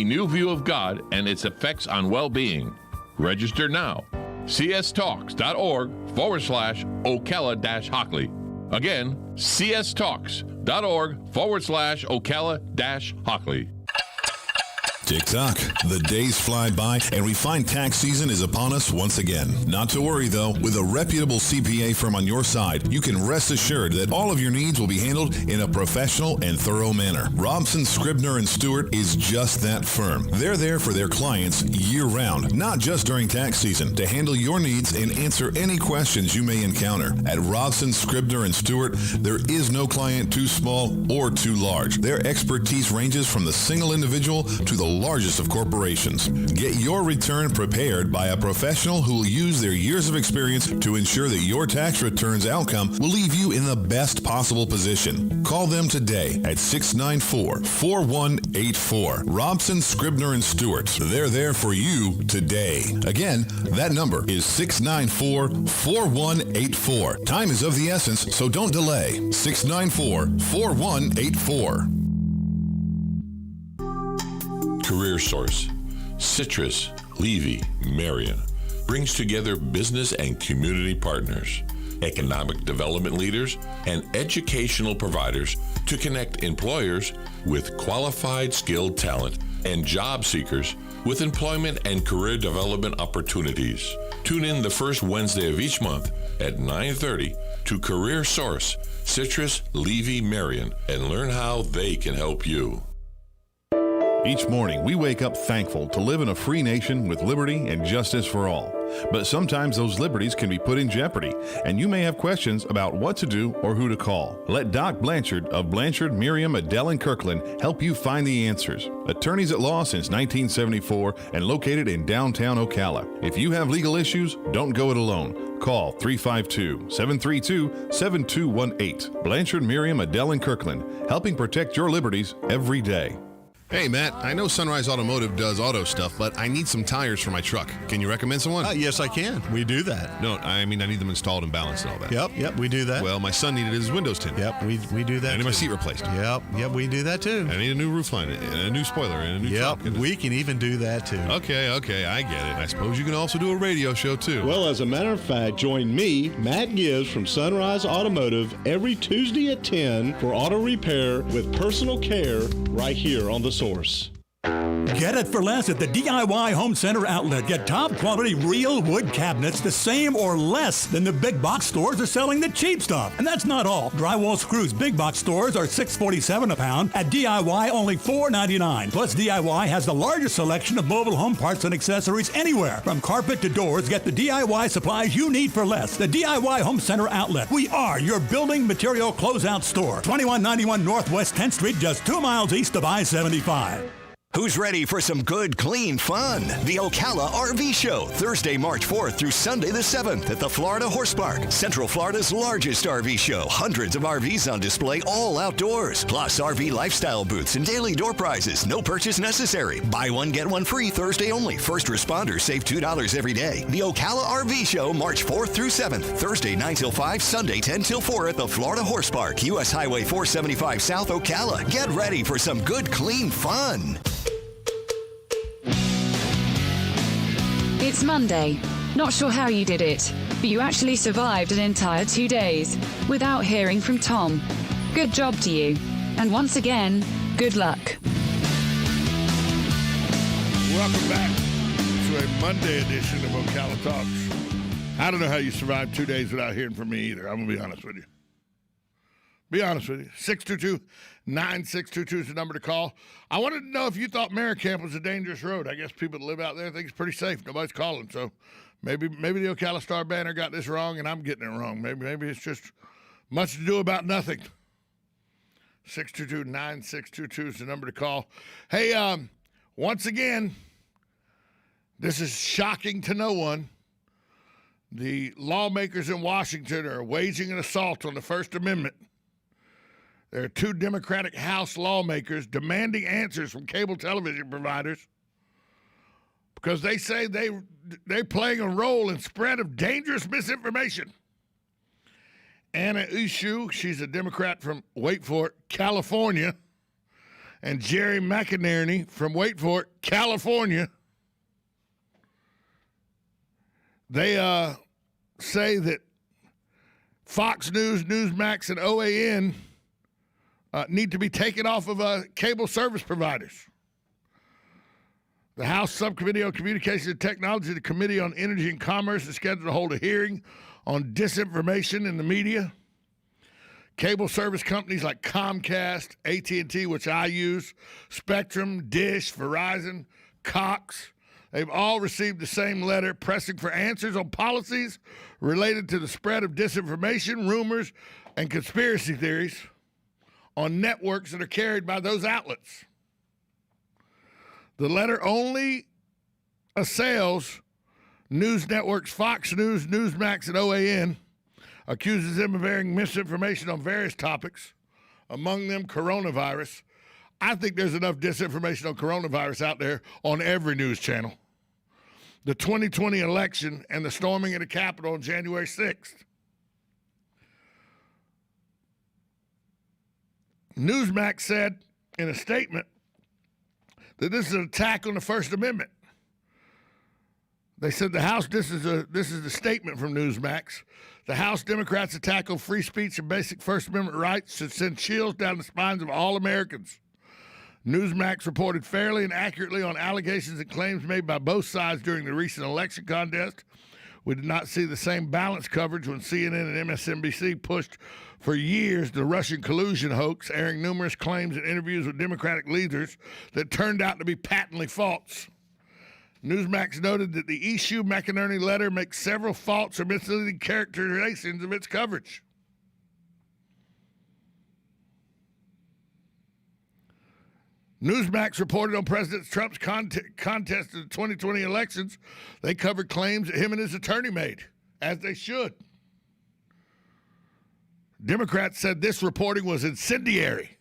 A new view of God and its effects on well-being. Register now. cstalks.org/Ocala-Hockley. Again, cstalks.org/Ocala-Hockley. Tick-tock. The days fly by, and we find tax season is upon us once again. Not to worry, though. With a reputable CPA firm on your side, you can rest assured that all of your needs will be handled in a professional and thorough manner. Robson, Scribner & Stewart is just that firm. They're there for their clients year-round, not just during tax season, to handle your needs and answer any questions you may encounter. At Robson, Scribner & Stewart, there is no client too small or too large. Their expertise ranges from the single individual to the largest of corporations. Get your return prepared by a professional who will use their years of experience to ensure that your tax returns outcome will leave you in the best possible position. Call them today at 694-4184. Robson, Scribner & Stewart. They're there for you today. Again, that number is 694-4184. Time is of the essence, so don't delay. 694-4184. Career Source, Citrus, Levy, Marion brings together business and community partners, economic development leaders, and educational providers to connect employers with qualified, skilled talent and job seekers with employment and career development opportunities. Tune in the first Wednesday of each month at 9:30 to Career Source, Citrus, Levy, Marion, and learn how they can help you. Each morning, we wake up thankful to live in a free nation with liberty and justice for all. But sometimes those liberties can be put in jeopardy, and you may have questions about what to do or who to call. Let Doc Blanchard of Blanchard, Miriam, Adele, and Kirkland help you find the answers. Attorneys at law since 1974 and located in downtown Ocala. If you have legal issues, don't go it alone. Call 352-732-7218. Blanchard, Miriam, Adele, and Kirkland, helping protect your liberties every day. Hey, Matt, I know Sunrise Automotive does auto stuff, but I need some tires for my truck. Can you recommend someone? Yes, I can. We do that. No, I mean, I need them installed and balanced and all that. Yep, we do that. Well, my son needed his windows tinted. Yep, we do that. I need my seat replaced. Yep, we do that too. I need a new roof line, and a new spoiler, and a new truck. Yep, we can even do that too. Okay, I get it. I suppose you can also do a radio show too. Well, as a matter of fact, join me, Matt Gibbs from Sunrise Automotive, every Tuesday at 10 for auto repair with personal care right here on The Source. Get it for less at the DIY Home Center outlet. Get top quality real wood cabinets the same or less than the big box stores are selling the cheap stuff. And that's not all. Drywall screws big box stores are $6.47 a pound. At DIY, only $4.99. Plus, DIY has the largest selection of mobile home parts and accessories anywhere. From carpet to doors, get the DIY supplies you need for less. The DIY Home Center outlet. We are your building material closeout store. 2191 Northwest 10th Street, just 2 miles east of I-75. Who's ready for some good, clean fun? The Ocala RV Show, Thursday, March 4th through Sunday the 7th at the Florida Horse Park. Central Florida's largest RV show. Hundreds of RVs on display, all outdoors. Plus RV lifestyle booths and daily door prizes. No purchase necessary. Buy one, get one free Thursday only. First responders save $2 every day. The Ocala RV Show, March 4th through 7th. Thursday, 9 till 5, Sunday, 10 till 4 at the Florida Horse Park. U.S. Highway 475 South Ocala. Get ready for some good, clean fun. It's Monday. Not sure how you did it, but you actually survived an entire 2 days without hearing from Tom. Good job to you. And once again, good luck. Welcome back to a Monday edition of Ocala Talks. I don't know how you survived 2 days without hearing from me either. I'm going to be honest with you. 622-9622 is the number to call. I wanted to know if you thought Maricamp was a dangerous road. I guess people that live out there think it's pretty safe. Nobody's calling, so maybe the Ocala Star Banner got this wrong and I'm getting it wrong. Maybe it's just much to do about nothing. 622-9622 is the number to call. Hey, once again, this is shocking to no one. The lawmakers in Washington are waging an assault on the First Amendment. There are 2 Democratic House lawmakers demanding answers from cable television providers because they say they're playing a role in spread of dangerous misinformation. Anna Eshoo, she's a Democrat from, wait for it, California, and Jerry McInerney from, wait for it, California. They say that Fox News, Newsmax, and OAN need to be taken off of cable service providers. The House Subcommittee on Communications and Technology, the Committee on Energy and Commerce, is scheduled to hold a hearing on disinformation in the media. Cable service companies like Comcast, AT&T, which I use, Spectrum, Dish, Verizon, Cox, they've all received the same letter pressing for answers on policies related to the spread of disinformation, rumors, and conspiracy theories on networks that are carried by those outlets. The letter only assails news networks Fox News, Newsmax, and OAN, accuses them of airing misinformation on various topics, among them coronavirus. I think there's enough disinformation on coronavirus out there on every news channel. The 2020 election and the storming of the Capitol on January 6th. Newsmax said in a statement that this is an attack on the First Amendment. They said this is the statement from Newsmax. The House Democrats' attack on free speech and basic First Amendment rights should send chills down the spines of all Americans. Newsmax reported fairly and accurately on allegations and claims made by both sides during the recent election contest. We did not see the same balanced coverage when CNN and MSNBC pushed for years the Russian collusion hoax, airing numerous claims and interviews with Democratic leaders that turned out to be patently false. Newsmax noted that the issue McInerney letter makes several false or misleading characterizations of its coverage. Newsmax reported on President Trump's contest in the 2020 elections. They covered claims that him and his attorney made, as they should. Democrats said this reporting was incendiary.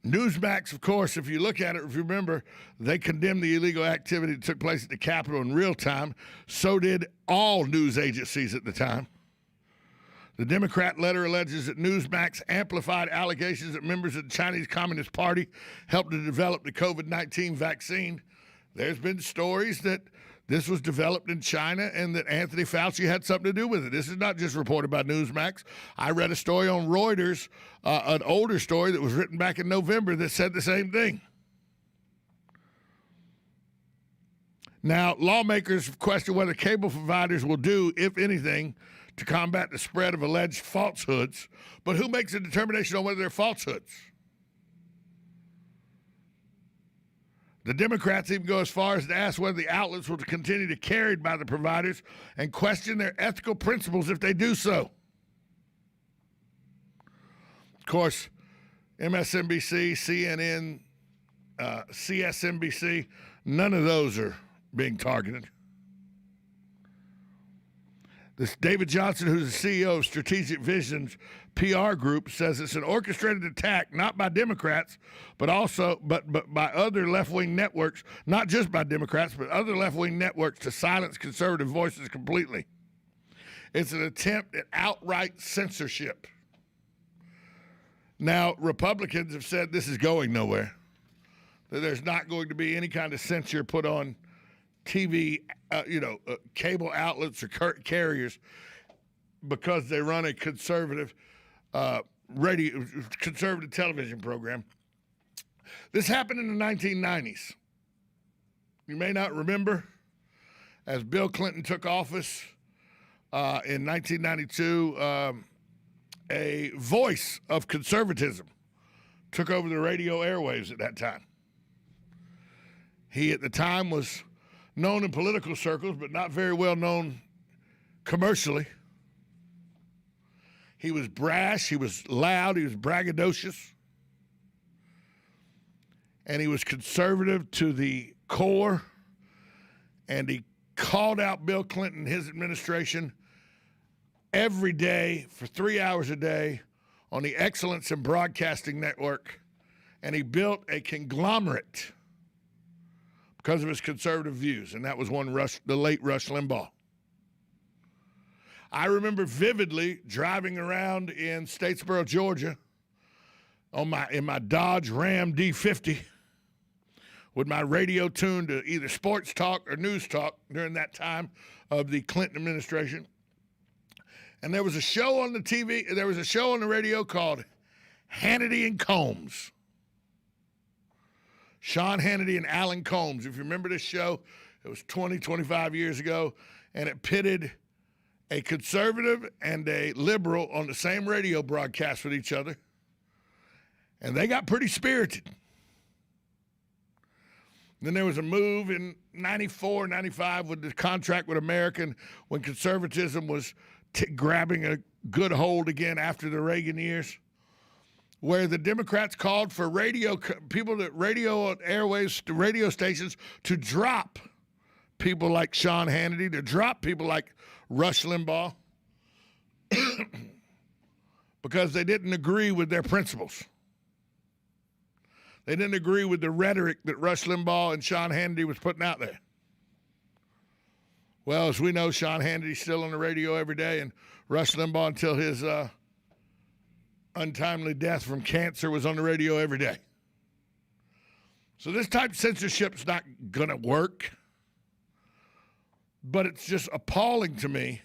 Newsmax, of course, if you look at it, if you remember, they condemned the illegal activity that took place at the Capitol in real time. So did all news agencies at the time. The Democrat letter alleges that Newsmax amplified allegations that members of the Chinese Communist Party helped to develop the COVID-19 vaccine. There's been stories that this was developed in China and that Anthony Fauci had something to do with it. This is not just reported by Newsmax. I read a story on Reuters, an older story that was written back in November that said the same thing. Now, lawmakers question whether cable providers will do, if anything, to combat the spread of alleged falsehoods. But who makes a determination on whether they're falsehoods? The Democrats even go as far as to ask whether the outlets will continue to be carried by the providers and question their ethical principles if they do so. Of course, MSNBC, CNN, CSNBC, none of those are being targeted. This David Johnson, who's the CEO of Strategic Visions PR Group, says it's an orchestrated attack, not by Democrats, but by other left-wing networks, not just by Democrats, but other left-wing networks to silence conservative voices completely. It's an attempt at outright censorship. Now, Republicans have said this is going nowhere, that there's not going to be any kind of censure put on TV, cable outlets or carriers because they run a conservative conservative television program. This happened in the 1990s. You may not remember, as Bill Clinton took office in 1992, a voice of conservatism took over the radio airwaves at that time. He, at the time, was known in political circles, but not very well known commercially. He was brash, he was loud, he was braggadocious, and he was conservative to the core, and he called out Bill Clinton and his administration every day for 3 hours a day on the Excellence in Broadcasting Network, and he built a conglomerate because of his conservative views, and that was the late Rush Limbaugh. I remember vividly driving around in Statesboro, Georgia, in my Dodge Ram D50 with my radio tuned to either sports talk or news talk during that time of the Clinton administration. And there was a show on the TV, there was a show on the radio called Hannity and Combs. Sean Hannity and Alan Combs. If you remember this show, it was 25 years ago, and it pitted a conservative and a liberal on the same radio broadcast with each other. And they got pretty spirited. Then there was a move in 94, 95 with the contract with American when conservatism was grabbing a good hold again after the Reagan years, where the Democrats called for radio stations to drop people like Sean Hannity, to drop people like Rush Limbaugh, because they didn't agree with their principles. They didn't agree with the rhetoric that Rush Limbaugh and Sean Hannity was putting out there. Well, as we know, Sean Hannity's still on the radio every day, and Rush Limbaugh, until his untimely death from cancer, was on the radio every day. So this type of censorship's not going to work, but it's just appalling to me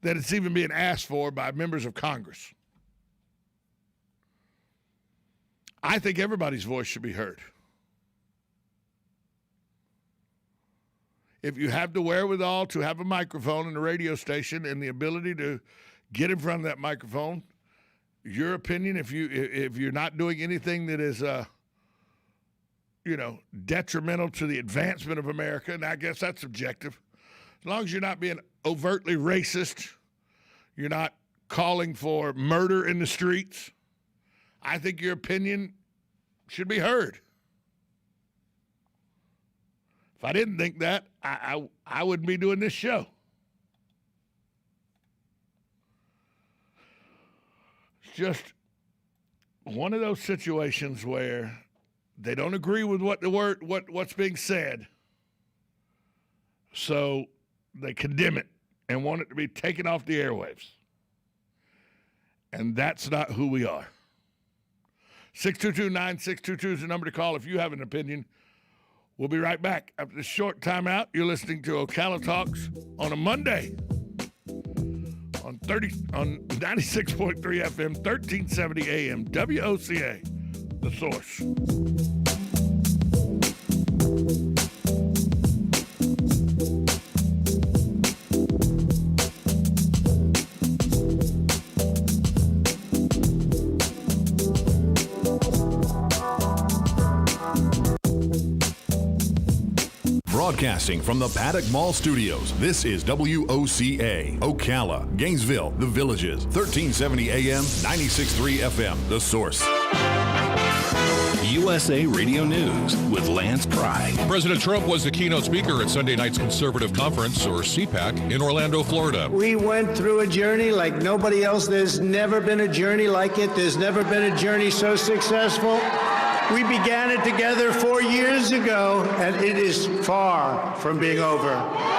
that it's even being asked for by members of Congress. I think everybody's voice should be heard. If you have the wherewithal to have a microphone in a radio station and the ability to get in front of that microphone, your opinion, if you're not doing anything that is detrimental to the advancement of America, and I guess that's subjective. As long as you're not being overtly racist, you're not calling for murder in the streets, I think your opinion should be heard. If I didn't think that, I wouldn't be doing this show. It's just one of those situations where they don't agree with what's being said, so they condemn it and want it to be taken off the airwaves. And that's not who we are. 622-9622 is the number to call if you have an opinion. We'll be right back after this short timeout. You're listening to Ocala Talks on a Monday on 96.3 FM, 1370 AM, WOCA, The Source. Broadcasting from the Paddock Mall Studios, this is WOCA, Ocala, Gainesville, The Villages, 1370 AM, 96.3 FM, The Source. USA Radio News with Lance Pry. President Trump was the keynote speaker at Sunday night's Conservative Conference, or CPAC, in Orlando, Florida. We went through a journey like nobody else. There's never been a journey like it. There's never been a journey so successful. We began it together 4 years ago, and it is far from being over.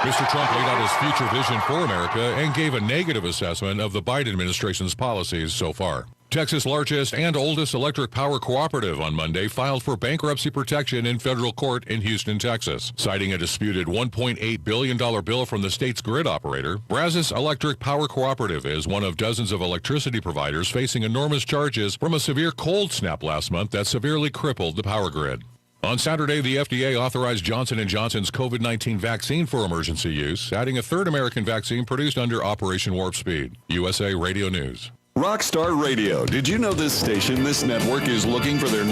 Mr. Trump laid out his future vision for America and gave a negative assessment of the Biden administration's policies so far. Texas' largest and oldest electric power cooperative on Monday filed for bankruptcy protection in federal court in Houston, Texas. Citing a disputed $1.8 billion bill from the state's grid operator, Brazos Electric Power Cooperative is one of dozens of electricity providers facing enormous charges from a severe cold snap last month that severely crippled the power grid. On Saturday, the FDA authorized Johnson & Johnson's COVID-19 vaccine for emergency use, adding a third American vaccine produced under Operation Warp Speed. USA Radio News. Rockstar Radio. Did you know this network is looking for their next